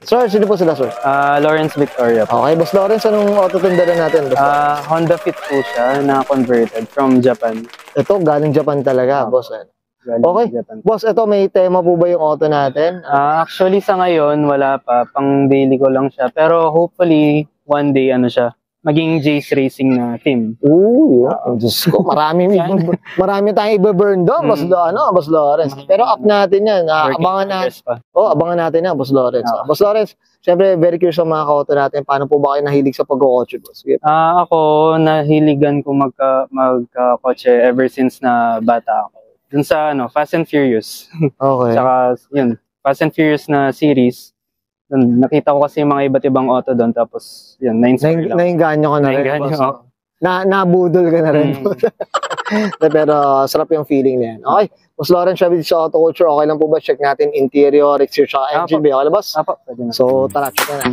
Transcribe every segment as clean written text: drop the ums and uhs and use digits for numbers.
Sir, sino po sila, sir? Lawrence Victoria po. Okay, Boss Lawrence, anong auto tunda natin? Honda Fit po siya na converted from Japan. Ito, galing Japan talaga, boss. Okay, Japan. Boss, ito may tema po ba yung auto natin? Actually sa ngayon, wala pa. Pang daily ko lang siya. Pero hopefully, one day, ano siya, maging Jace Racing na team. Ooh, Diyos ko, marami tayong i-burn doon, Boss Lawrence. Pero up natin yan. Abangan natin. Abangan natin yan, Boss Lawrence. Boss Lawrence, syempre, very curious sa mga ka-auto natin. Paano po ba kayo nahilig sa pag-kotse, boss? Ako, nahiligan ko magka-kotse ever since na bata ako. Dun sa Fast and Furious. Okay. Saka, yun, Fast and Furious na series. Dun, nakita ko kasi yung mga iba't ibang auto doon. Tapos, yun, na-inspire lang. Nainganyo ka na rin, boss. Nabudol ka na rin. Pero, sarap yung feeling na yan. Okay. Boss Lawrence, sabi sa auto culture, okay lang po ba? Check natin interior, exterior, saka engine bay. Okay lang, boss? So, tara, check na.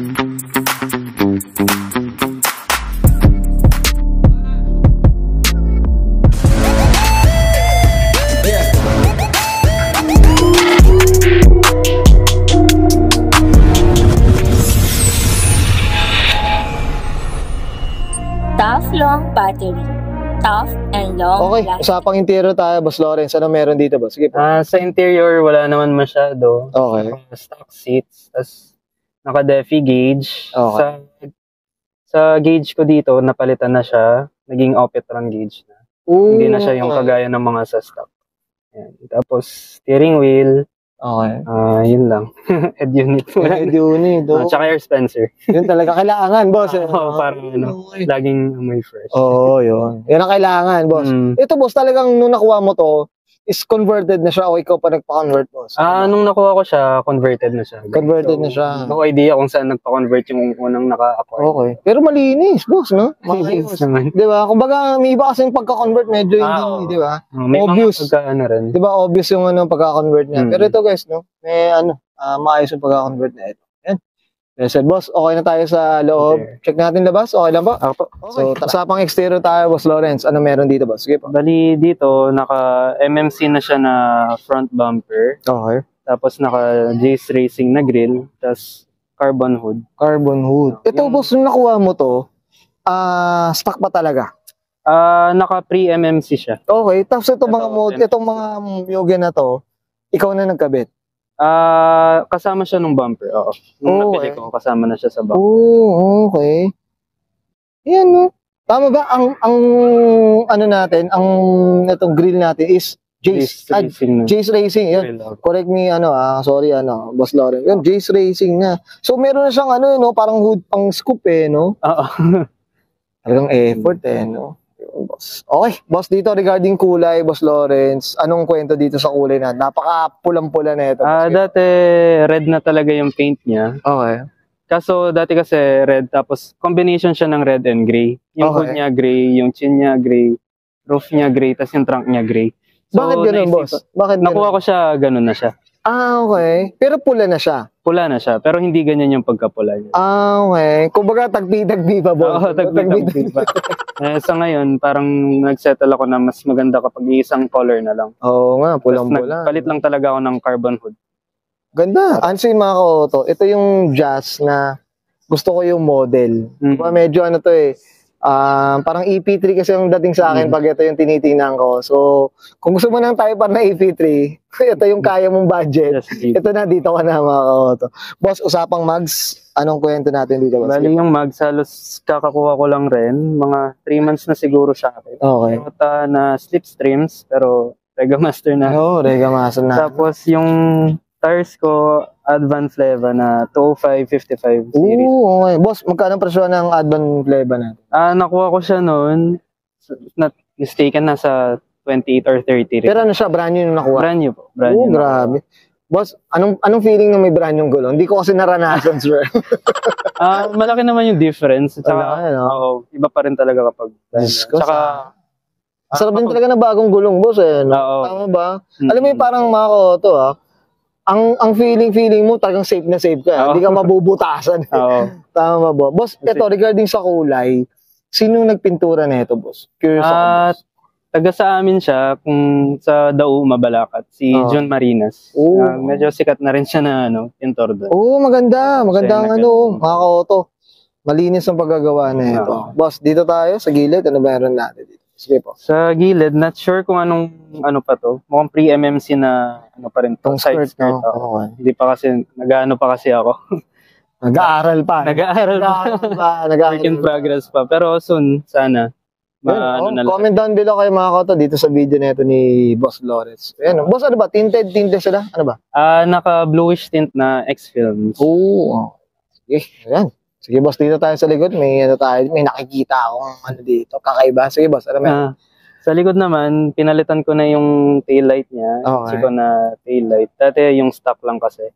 Tough long battery. Tough and long Okay, usapang interior tayo, Boss Lawrence. Ano meron dito, boss? Sige po. Sa interior, wala naman masyado. Okay. Stock seats, tas naka-defi gauge. Okay. Sa gauge ko dito, napalitan na siya. Naging Opetron gauge na. Hindi na siya yung kagaya ng mga sa stock. Yan. Tapos, steering wheel. Okay. Yun lang. Head unit. Head unit. Tsaka air Spencer. Yun talaga kailangan, boss. Parang laging amoy fresh. Yun. Yan ang kailangan, boss. Ito, boss, talagang nung nakuha mo to, is converted na siya o ikaw pa nagpa-convert, boss? Nung nakuha ko siya, converted na siya. Converted na siya. No idea kung saan nagpa-convert yung unang naka-acquire. Okay. Pero malinis, boss, no? Malinis naman. Diba? Kumbaga, may iba kasing pagka-convert medyo hindi, diba? May obvious. Mga rin. Diba, obvious yung pagka-convert niya. Pero ito, guys, no? May maayos yung pagka-convert na ito. Yan. Said, boss, okay na tayo sa loob. Okay. Check natin labas. Okay lang ba? Okay. So, usapang exterior tayo, Boss Lawrence. Ano meron dito, boss? Sige po. Bali dito, naka-MMC na siya na front bumper. Okay. Tapos naka-Jace Racing na grill. Tapos carbon hood. Carbon hood. Ito, boss, nung nakuha mo to, stock pa talaga? Naka-pre-MMC siya. Okay. Tapos itong mga Mugen na to, ikaw na nagkabit? Kasama siya nung bumper. Oo. Nung napili ko, kasama na siya sa bumper. Okay. Yan, no? Tama ba? Ang itong grill natin is Jace Racing. Yan. Correct me, sorry, Boss Lawrence. Yan, Jace Racing na. So, meron na siyang, parang hood pang scoop, no? Oo. Talagang effort, no? Boss. Okay, boss, dito regarding kulay, Boss Lawrence, anong kwento dito sa kulay na? Napaka-pulang-pula na ito. Dati red na talaga yung paint niya. Okay. Kaso dati kasi red, tapos combination siya ng red and gray. Yung hood niya gray, yung chin niya gray, roof niya gray, tapos yung trunk niya gray. So, bakit ganun, boss? Bakit nakuha ko siya, ganun na siya. Okay. Pero pula na siya? Pula na siya, pero hindi ganyan yung pagkapula niya. Okay. Kumbaga, tagpi-tagpi pa, boss. Oo, tagpi-tagpi pa. Sa ngayon, parang nagsettle ako na mas maganda kapag isang color na lang. Oo nga, pulang-pula. Palit lang talaga ako ng carbon hood. Ganda. Answer mga ka-auto. Ito yung Jazz na gusto ko yung model. Diba, medyo parang EP3 kasi yung dating sa akin pag ito yung tinitingnan ko. So, kung gusto mo ng Type R na EP3, ito yung kaya mong budget. Ito na, dito ka na mga ka-auto. Boss, usapang mags, anong kwento natin dito? Bali yung mags, halos kakakuha ko lang rin. Mga 3 months na siguro sa akin. Okay. Na slipstreams, pero Regamaster na. Oo, Regamaster na. Tapos yung tires ko, Advan Fleva na 205-55 series. Okay. Boss, magkano presyo ng Advan Fleva natin? Nakuha ko siya noon, not mistaken, nasa 28 or 30 rin. Pero ano siya, brand new nung nakuha? Brand new po. Brand new grabe. Boss, anong feeling na may brand new gulong? Hindi ko kasi naranasan, sir. Malaki naman yung difference. Tsaka, iba pa rin talaga kapag... Tsaka... Sarap din talaga na bagong gulong, boss. Tama ba? Alam mo yung parang mga ka-auto, ang feeling mo talagang safe na safe ka. Hindi ka mabubutasan. Tama ba? Boss, ito regarding sa kulay, sino nagpintura na ito, boss? Curious ako, boss. Taga sa amin siya, kung sa Dao, Mabalacat, si John Marinas. Medyo sikat na rin siya na pintor doon. Maganda. Maganda ang mga ka-auto. Malinis ang paggagawa na ito. Boss, dito tayo sa gilid. Ano meron natin dito? Sige po. Sa gilid, not sure kung anong pa to. Mukhang pre-MMC na pa rin to. Tong skirt. Okay. Hindi pa kasi, nag-ano pa kasi ako. Nag-aaral pa. Work in progress pa. Pero soon, sana. Comment down below kayo mga kauto dito sa video na ito ni Boss Lawrence. Ayan, boss, ano ba? Tinted sila? Ano ba? Naka-bluish tint na X-Films. Sige, ayan. Sige, boss, dito tayo sa likod. May nakikita akong dito. Kakaiba. Sige, boss, ano meron? Sa likod naman, pinalitan ko na yung taillight niya. Kasi ko na taillight. Dati yung stock lang kasi.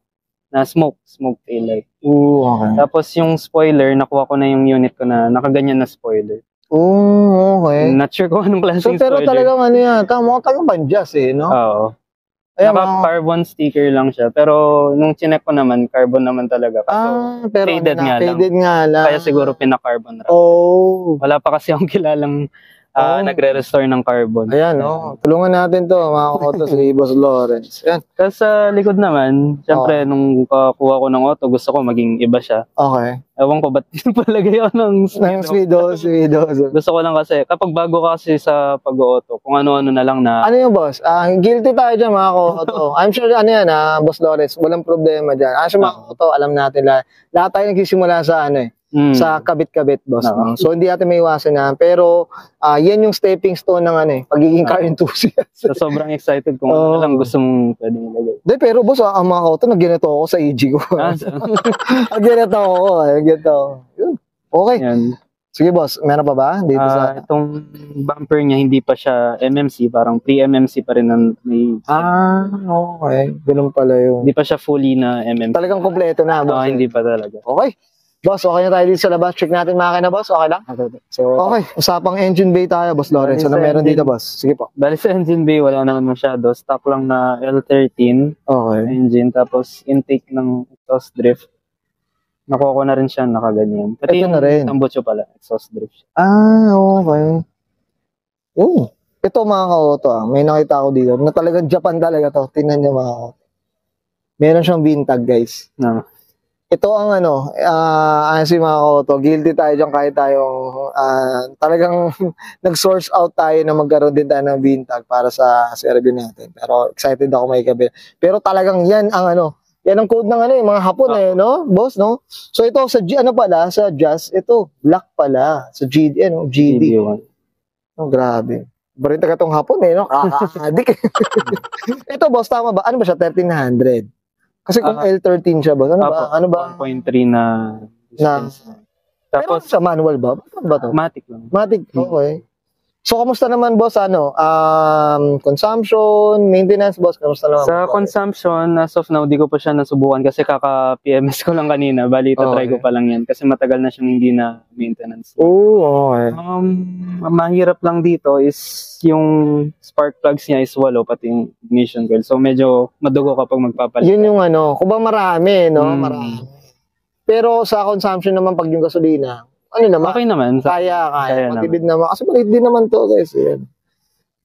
Na smoke taillight. Okay. Tapos yung spoiler, nakuha ko na yung unit ko na nakaganyan na spoiler. Okay. Not sure kung anong klaseng pero spoiler. talagang mga tagang Banjas no? Oo. Naka-carbon sticker lang siya. Pero nung chinek ko naman, carbon naman talaga. Pero faded nga lang. Kaya siguro pinaka-carbon wrap. Wala pa kasi akong kilalang nagre-restore ng carbon. Ayan, tulungan natin to, mga auto si Boss Lawrence. Ayan. Tapos sa likod naman, syempre, nung kuha ko ng auto, gusto ko maging iba siya. Okay. Ewan ko, ba't palagay ako ng speedo? Gusto ko lang kasi, kapag bago kasi sa pag-auto, kung ano-ano na lang na... Ano yung boss? Guilty tayo dyan, mga auto. I'm sure, Boss Lawrence, walang problema dyan. Mga auto, alam natin lahat tayo nagsisimula sa sa kabit-kabit, boss. So, hindi natin may iwasan na. Pero, yan yung stepping stone ng pagiging car enthusiast. So, sobrang excited kung ano lang gusto mong pwedeng ilagay. Pero, boss, ang mga auto, nag-ganito ako sa EG ko. Nag-ganito ako. Yun. Okay. Yan. Sige, boss. Meron pa ba? Dito itong bumper niya, hindi pa siya MMC. Parang pre-MMC pa rin ang may... okay. Ganun pala yun. Hindi pa siya fully na MMC. Talagang kompleto na, boss. Hindi pa talaga. Okay. Boss, okay na tayo dito sa labas. Check natin makina, boss. Okay lang? Okay. Usapang engine bay tayo, Boss Lawrence. Ano meron dito, boss? Sige po. Bali sa engine bay, wala naman masyado. Stock lang na L13 engine. Tapos intake ng exhaust drift. Nakuha ko na rin siya nakaganyan. Pati ito yung na rin. tambutso pala, exhaust drift. Okay. Ito mga ka-auto, may nakita ako dito na talagang Japan talaga to. Tingnan niyo mga ka-auto. Meron siyang VINTAG, guys. Ito ang si mga auto, guilty tayo dyan kahit tayong talagang nag-source out tayo na magkaroon din tayo ng VINTAG para sa review natin. Pero excited ako may kabila. Pero talagang yan ang yan ang code ng mga Hapon no? Boss, no? So ito sa sa Jazz, ito black pala sa GD, GD. Grabe. Barita ka tong Hapon no? Kakaadik. Ito boss, tama ba? Ano ba siya? 1300. Kasi kung L13 siya ba? Ano ba? 1.3 na distance. Tapos sa manual ba? Ano ba to? Matic lang. Matic, okay. So, kamusta naman, boss? Consumption, maintenance, boss? Kamusta naman? Sa consumption, as of now, di ko pa siya nasubukan kasi kaka-PMS ko lang kanina. Bali, try ko pa lang yan kasi matagal na siyang hindi na maintenance. Okay. Mahirap lang dito is yung spark plugs niya is walo, pati yung ignition coil. So, medyo madugo kapag magpapalit. Yun yung kung ba marami, no? Marami. Pero sa consumption naman, pag yung gasolina, naman? Okay naman. Kaya. Matibid naman. Kasi maliit din naman to, guys.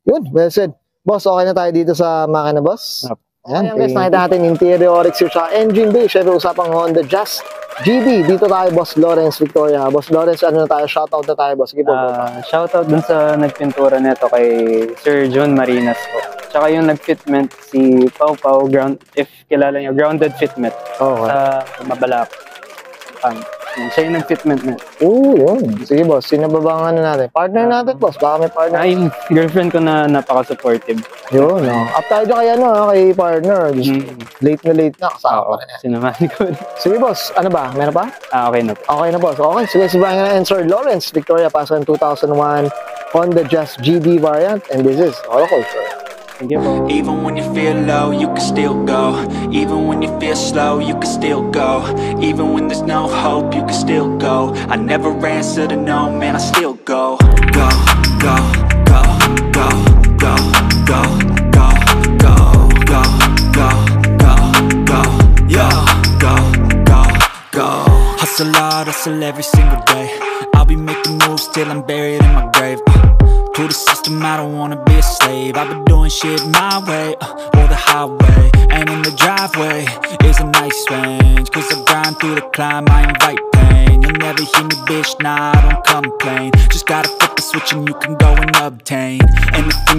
Yun, well said. Boss, okay na tayo dito sa makina, boss? Ayan, guys, nakita natin interior, exterior, engine bay. Siyempre, usapang Honda Jazz GD. Dito tayo, Boss Lawrence Victoria. Boss Lawrence, shoutout na tayo, boss. Sige po. Shoutout dun sa nagpintura nito kay Sir John Marinas po. Tsaka yung nagfitment si Pau Pau, if kilala niyo, grounded fitment sa Mabalak. Siya yung nag-fitment na. Yun. Sige, boss. Sino ba bang natin? Partner natin, boss. Baka may partner. Ay, girlfriend ko na napaka-supportive. Yun, Up tayo dyan kay partner. Late na. Kasama pa rin. Sinamahan ko. Sige, boss. Ano ba? Meron pa? Okay na po. Okay na, boss. Okay. Sige, sabahin na Sir Lawrence Victoria Paso 2001 Honda Jazz GD variant. And this is Auto Culture. Even when you feel low, you can still go. Even when you feel slow, you can still go. Even when there's no hope, you can still go. I never answer to no, man, I still go. Go, go, go, go, go, go, go, go, go, go, go, go, yeah, go, go, go. Hustle hard, hustle every single day. I'll be making moves till I'm buried in my grave. To the system, I don't wanna be a slave. I've been doing shit my way, or the highway. And in the driveway is a nice range, cause I grind through the climb, I invite pain. You'll never hear me, bitch, nah, I don't complain. Just gotta flip the switch and you can go and obtain anything